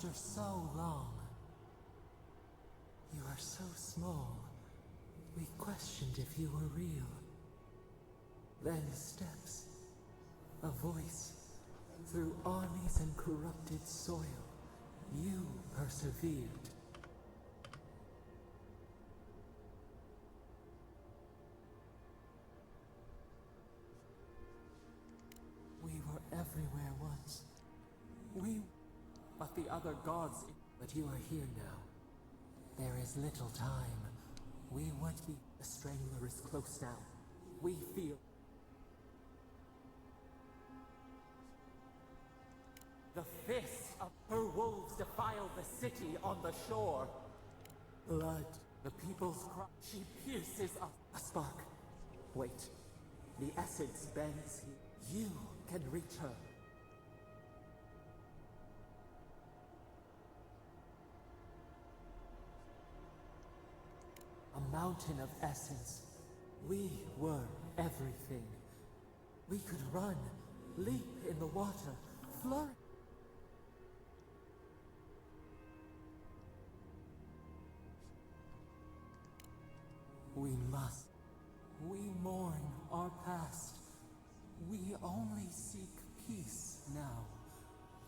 after so long. You are so small. We questioned if you were real. Then steps. A voice. Through armies and corrupted soil. You persevered. We were everywhere once. But the other gods... But you are here now. There is little time. We would be... The Strangler is close now. We feel... The fists of her wolves defile the city on the shore. Blood, the people's cry. She pierces us. A spark. Wait. The essence bends. You can reach her. A mountain of essence. We were everything. We could run, leap in the water, flourish. We must. We mourn our past. We only seek peace now.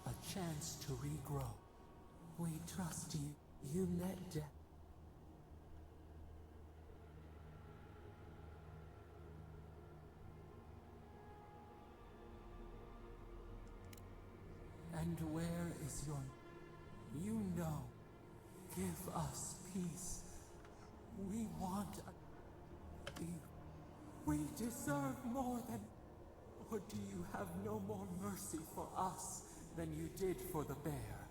A chance to regrow. We trust you. You met death. And where is your... You know. Give us peace. We want a... We deserve more than... Or do you have no more mercy for us than you did for the bear?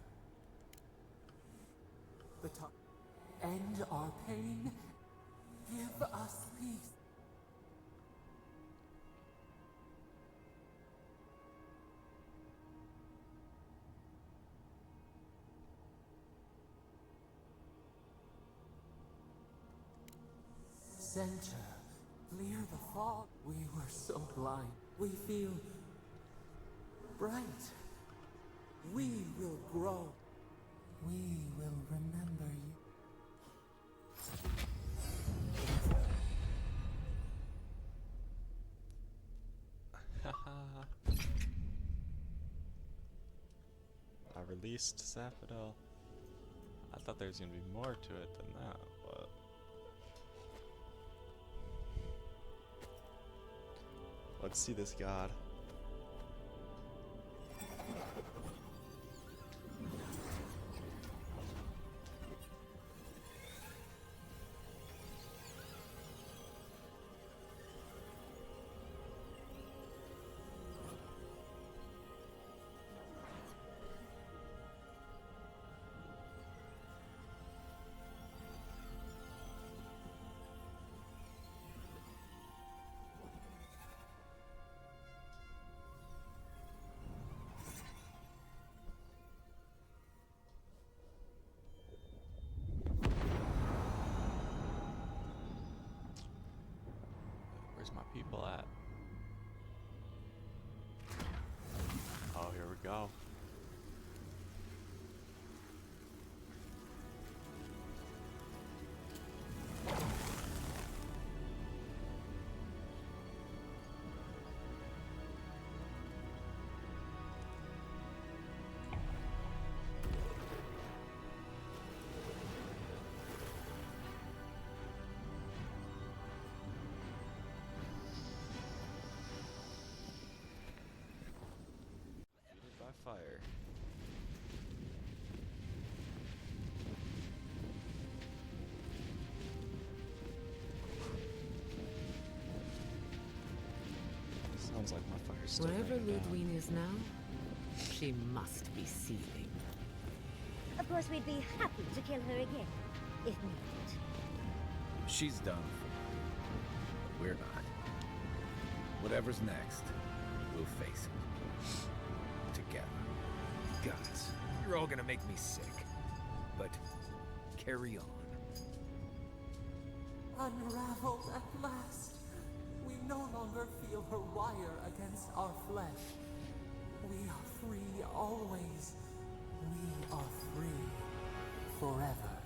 The time. End our pain. Give us peace. Center, clear the fog. We were so blind. We feel bright. We will grow. We will remember you. I released Sapadal. I thought there was gonna be more to it than that, but let's see this god. Where's my people at? Oh, here we go. By fire. Sounds like my fire's still Wherever burning down. Ludwig is now, she must be seething. Of course, we'd be happy to kill her again, if needed. She's done for. But we're not. Whatever's next, we'll face it. Together. Guys, you're all gonna make me sick. But carry on. Unraveled at last. We no longer feel her wire against our flesh. We are free always. We are free forever.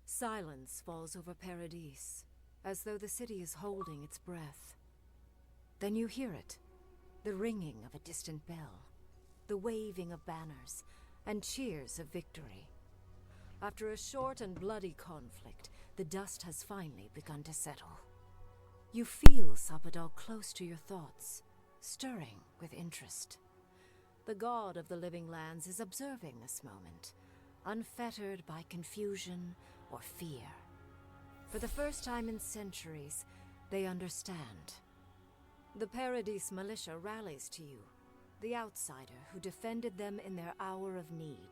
Silence falls over Paradise, as though the city is holding its breath. Then you hear it, the ringing of a distant bell, the waving of banners, and cheers of victory. After a short and bloody conflict, the dust has finally begun to settle. You feel Sapadal close to your thoughts, stirring with interest. The god of the living lands is observing this moment, unfettered by confusion or fear. For the first time in centuries, they understand. The Paradise militia rallies to you, the outsider who defended them in their hour of need.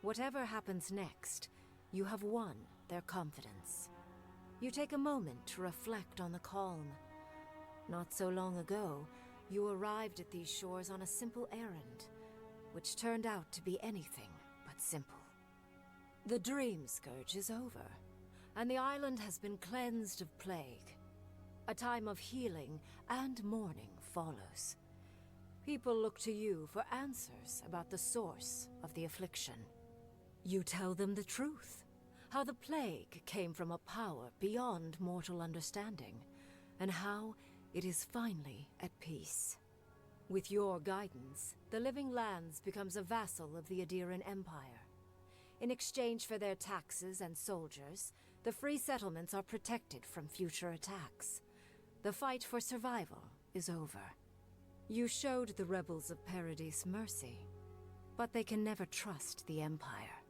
Whatever happens next, you have won their confidence. You take a moment to reflect on the calm. Not so long ago, you arrived at these shores on a simple errand, which turned out to be anything but simple. The dream scourge is over, and the island has been cleansed of plague. A time of healing and mourning follows. People look to you for answers about the source of the affliction. You tell them the truth, how the plague came from a power beyond mortal understanding, and how it is finally at peace. With your guidance, the Living Lands becomes a vassal of the Adiran Empire. In exchange for their taxes and soldiers, the free settlements are protected from future attacks. The fight for survival is over. You showed the rebels of Paradise mercy, but they can never trust the Empire.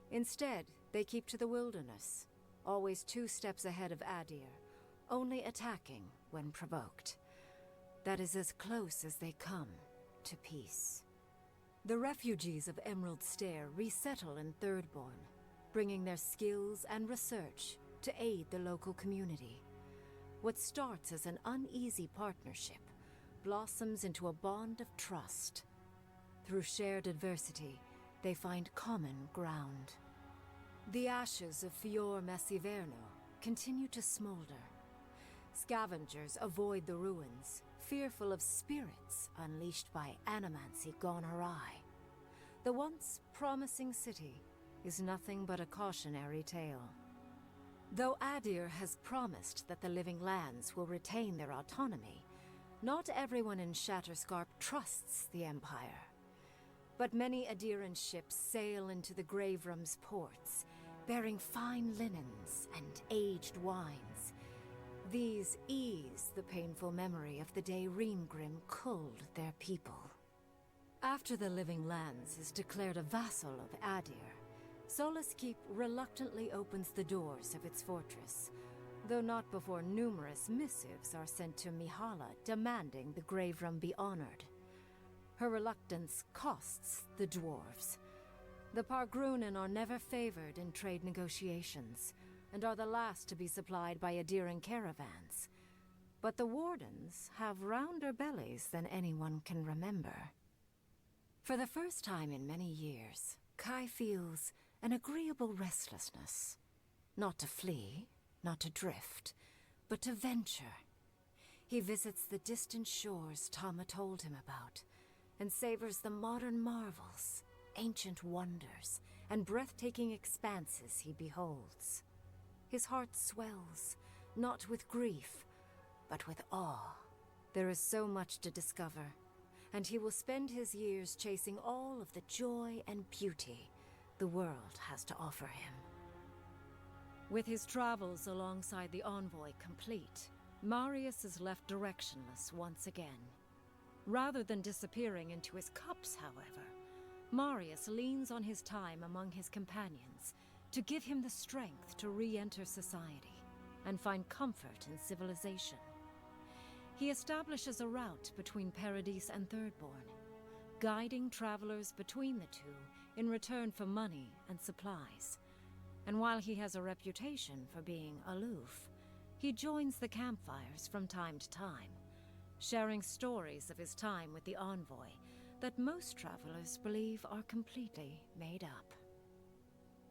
Instead, they keep to the wilderness, always 2 steps ahead of Adir, only attacking when provoked. That is as close as they come to peace. The refugees of Emerald Stair resettle in Thirdborn, bringing their skills and research to aid the local community. What starts as an uneasy partnership blossoms into a bond of trust. Through shared adversity, they find common ground. The ashes of Fior Messiverno continue to smolder. Scavengers avoid the ruins, fearful of spirits unleashed by animancy gone awry. The once promising city is nothing but a cautionary tale. Though Adir has promised that the Living Lands will retain their autonomy, not everyone in Shatterscarp trusts the Empire. But many Adiran ships sail into the Grave Room's ports, bearing fine linens and aged wines. These ease the painful memory of the day Reamgrim culled their people. After the Living Lands is declared a vassal of Adir, Solace Keep reluctantly opens the doors of its fortress, though not before numerous missives are sent to Mihala demanding the Grave Room be honored. Her reluctance costs the dwarves. The Pargrunen are never favored in trade negotiations, and are the last to be supplied by Adiran caravans. But the Wardens have rounder bellies than anyone can remember. For the first time in many years, Kai feels an agreeable restlessness. Not to flee, not to drift, but to venture. He visits the distant shores Tama told him about, and savors the modern marvels, ancient wonders, and breathtaking expanses he beholds. His heart swells, not with grief, but with awe. There is so much to discover, and he will spend his years chasing all of the joy and beauty the world has to offer him. With his travels alongside the envoy complete, Marius is left directionless once again. Rather than disappearing into his cups, however, Marius leans on his time among his companions to give him the strength to re-enter society and find comfort in civilization. He establishes a route between Paradise and Thirdborn, guiding travelers between the two in return for money and supplies. And while he has a reputation for being aloof, he joins the campfires from time to time, sharing stories of his time with the envoy that most travelers believe are completely made up.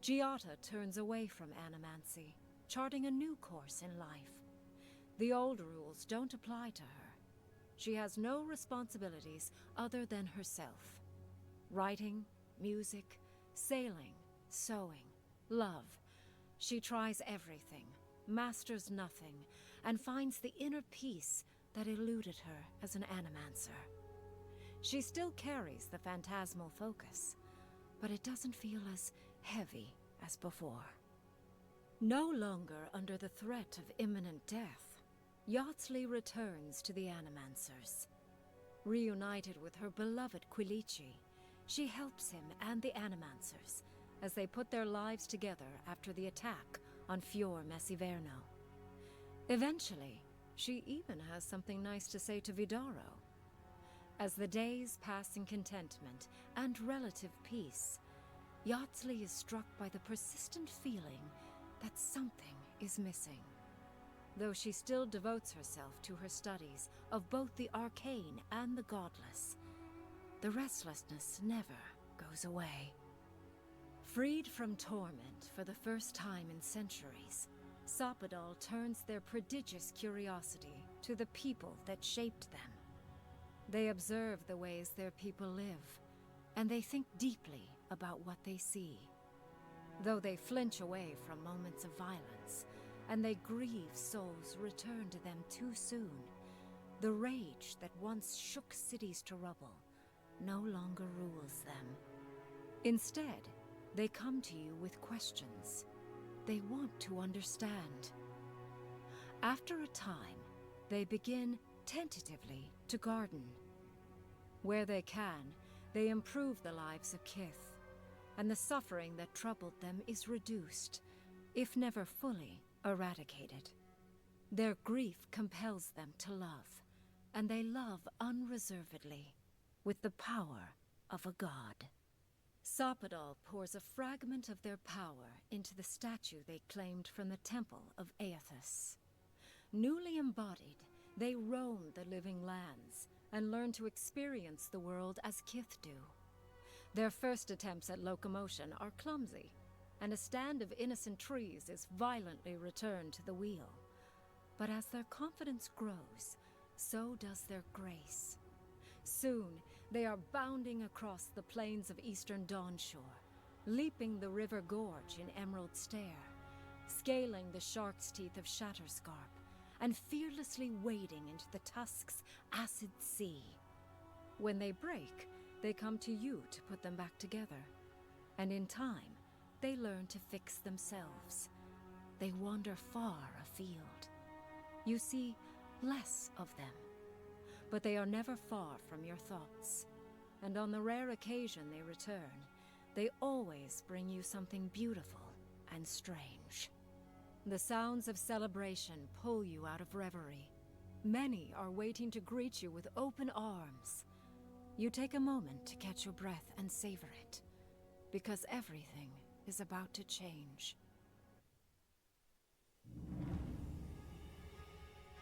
Giada turns away from animancy, charting a new course in life. The old rules don't apply to her. She has no responsibilities other than herself. Writing, music, sailing, sewing, love. She tries everything, masters nothing, and finds the inner peace that eluded her as an animancer. She still carries the phantasmal focus, but it doesn't feel as heavy as before. No longer under the threat of imminent death, Yardsley returns to the Animancers. Reunited with her beloved Quilici, she helps him and the Animancers as they put their lives together after the attack on Fior Messiverno. Eventually, she even has something nice to say to Vidaro. As the days pass in contentment and relative peace, Yardsley is struck by the persistent feeling that something is missing. Though she still devotes herself to her studies of both the arcane and the godless, the restlessness never goes away. Freed from torment for the first time in centuries, Sapadal turns their prodigious curiosity to the people that shaped them. They observe the ways their people live, and they think deeply about what they see. Though they flinch away from moments of violence, and they grieve souls returned to them too soon, the rage that once shook cities to rubble no longer rules them. Instead, they come to you with questions. They want to understand. After a time, they begin tentatively to garden. Where they can, they improve the lives of Kith, and the suffering that troubled them is reduced, if never fully eradicated. Their grief compels them to love, and they love unreservedly, with the power of a god. Sapadal pours a fragment of their power into the statue they claimed from the temple of Aethys. Newly embodied, they roam the living lands and learn to experience the world as Kith do. Their first attempts at locomotion are clumsy, and a stand of innocent trees is violently returned to the wheel. But as their confidence grows, so does their grace. Soon, they are bounding across the plains of eastern Dawnshore, leaping the river gorge in Emerald Stair, scaling the shark's teeth of Shatterscarp, and fearlessly wading into the Tusk's acid sea. When they break, they come to you to put them back together, and in time, they learn to fix themselves. They wander far afield. You see less of them, but they are never far from your thoughts, and on the rare occasion they return, they always bring you something beautiful and strange. The sounds of celebration pull you out of reverie. Many are waiting to greet you with open arms. You take a moment to catch your breath and savor it, because everything is about to change.